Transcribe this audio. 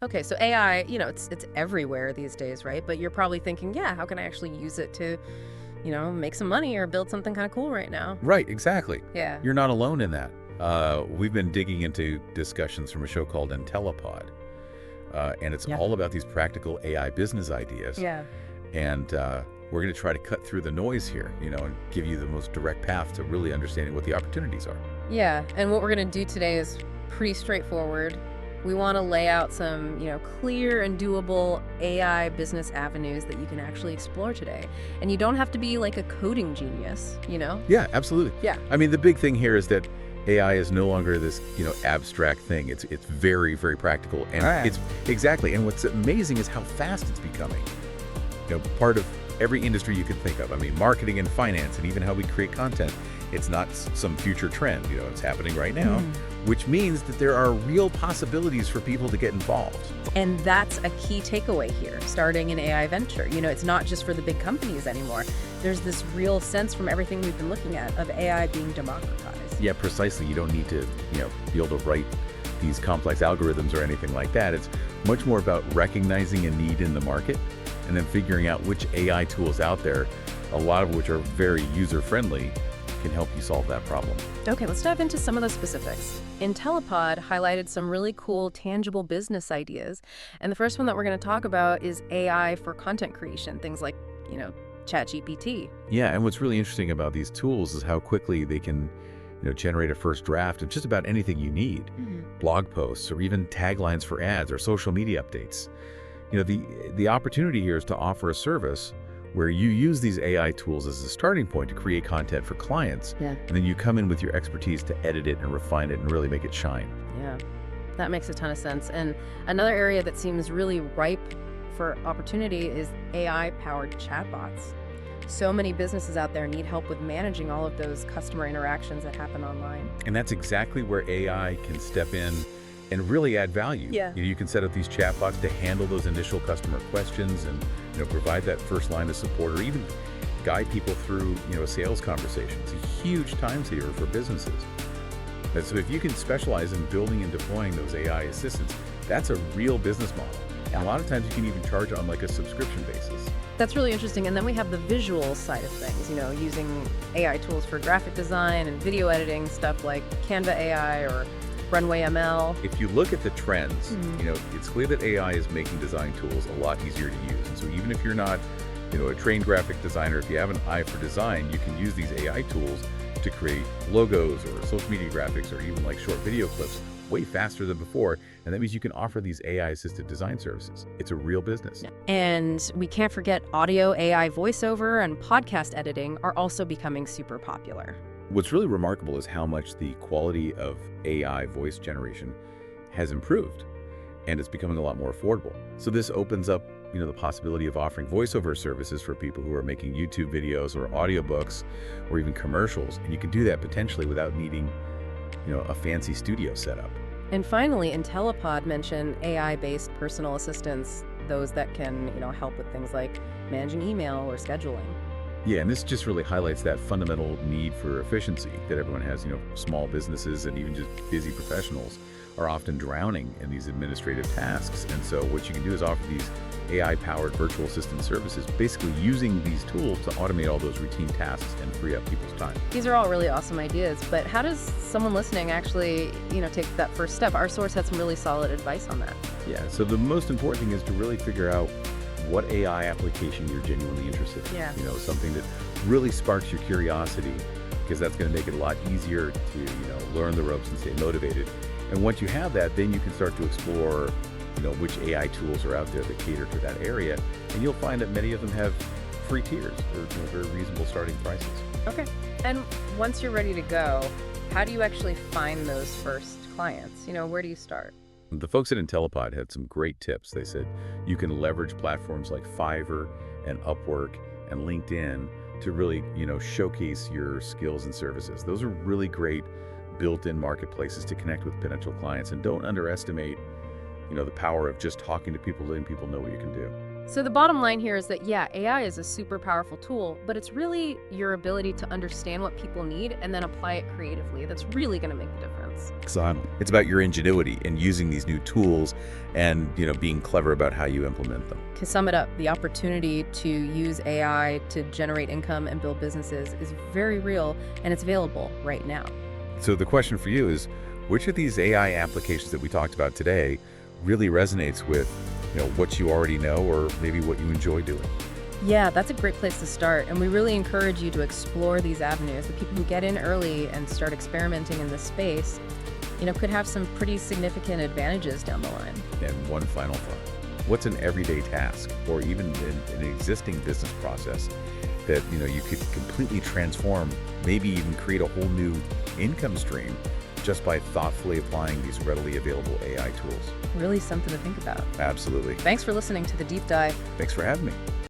Okay, so AI, it's everywhere these days, right? But you're probably thinking, yeah, how can I actually use it to, make some money or build something kind of cool right now? Right, exactly. Yeah. You're not alone in that. We've been digging into discussions from a show called IntelliPod, and it's Yeah. all about these practical AI business ideas. Yeah. And we're going to try to cut through the noise here, and give you the most direct path to really understanding what the opportunities are. Yeah. And what we're going to do today is pretty straightforward. We want to lay out some, clear and doable AI business avenues that you can actually explore today. And you don't have to be like a coding genius. Yeah, absolutely. Yeah. I mean, the big thing here is that AI is no longer this, abstract thing. It's very, very practical, and All right. it's exactly. And what's amazing is how fast it's becoming. Part of every industry you could think of. I mean, marketing and finance, and even how we create content. It's not some future trend. It's happening right now, which means that there are real possibilities for people to get involved. And that's a key takeaway here, starting an AI venture. It's not just for the big companies anymore. There's this real sense from everything we've been looking at of AI being democratized. Yeah, precisely. You don't need to, be able to write these complex algorithms or anything like that. It's much more about recognizing a need in the market and then figuring out which AI tools out there, a lot of which are very user-friendly, can help you solve that problem. Okay, let's dive into some of the specifics. IntelliPod highlighted some really cool, tangible business ideas. And the first one that we're going to talk about is AI for content creation, things like, ChatGPT. Yeah, and what's really interesting about these tools is how quickly they can, generate a first draft of just about anything you need. Blog posts, or even taglines for ads, or social media updates. The opportunity here is to offer a service where you use these AI tools as a starting point to create content for clients, Yeah. and then you come in with your expertise to edit it and refine it and really make it shine. Yeah, that makes a ton of sense. And another area that seems really ripe for opportunity is AI-powered chatbots. So many businesses out there need help with managing all of those customer interactions that happen online. And that's exactly where AI can step in and really add value. Yeah. You can set up these chatbots to handle those initial customer questions and provide that first line of support, or even guide people through a sales conversation. It's a huge time saver for businesses. And so if you can specialize in building and deploying those AI assistants, that's a real business model. And a lot of times you can even charge on like a subscription basis. That's really interesting. And then we have the visual side of things, using AI tools for graphic design and video editing, stuff like Canva AI or Runway ML. If you look at the trends, it's clear that AI is making design tools a lot easier to use. And so even if you're not, a trained graphic designer, if you have an eye for design, you can use these AI tools to create logos or social media graphics or even like short video clips way faster than before. And that means you can offer these AI-assisted design services. It's a real business. And we can't forget audio AI voiceover and podcast editing are also becoming super popular. What's really remarkable is how much the quality of AI voice generation has improved, and it's becoming a lot more affordable. So this opens up, the possibility of offering voiceover services for people who are making YouTube videos or audiobooks or even commercials. And you can do that potentially without needing, a fancy studio setup. And finally, IntelliPod mentioned AI-based personal assistants, those that can, help with things like managing email or scheduling. Yeah, and this just really highlights that fundamental need for efficiency that everyone has. Small businesses and even just busy professionals are often drowning in these administrative tasks. And so what you can do is offer these AI-powered virtual assistant services, basically using these tools to automate all those routine tasks and free up people's time. These are all really awesome ideas, but how does someone listening actually, take that first step? Our source had some really solid advice on that. Yeah, so the most important thing is to really figure out what AI application you're genuinely interested in. Yeah. Something that really sparks your curiosity, because that's going to make it a lot easier to, learn the ropes and stay motivated. And once you have that, then you can start to explore, which AI tools are out there that cater to that area. And you'll find that many of them have free tiers or very reasonable starting prices. Okay. And once you're ready to go, how do you actually find those first clients? Where do you start? The folks at IntelliPod had some great tips. They said you can leverage platforms like Fiverr and Upwork and LinkedIn to really, showcase your skills and services. Those are really great built-in marketplaces to connect with potential clients. And don't underestimate, the power of just talking to people, letting people know what you can do. So the bottom line here is that, yeah, AI is a super powerful tool, but it's really your ability to understand what people need and then apply it creatively that's really going to make the difference. sense. Exactly. It's about your ingenuity in using these new tools and, being clever about how you implement them. To sum it up, the opportunity to use AI to generate income and build businesses is very real, and it's available right now. So the question for you is, which of these AI applications that we talked about today really resonates with, what you already know or maybe what you enjoy doing? Yeah, that's a great place to start, and we really encourage you to explore these avenues. The people who get in early and start experimenting in this space, could have some pretty significant advantages down the line. And one final thought. What's an everyday task or even an existing business process that, you could completely transform, maybe even create a whole new income stream just by thoughtfully applying these readily available AI tools? Really something to think about. Absolutely. Thanks for listening to The Deep Dive. Thanks for having me.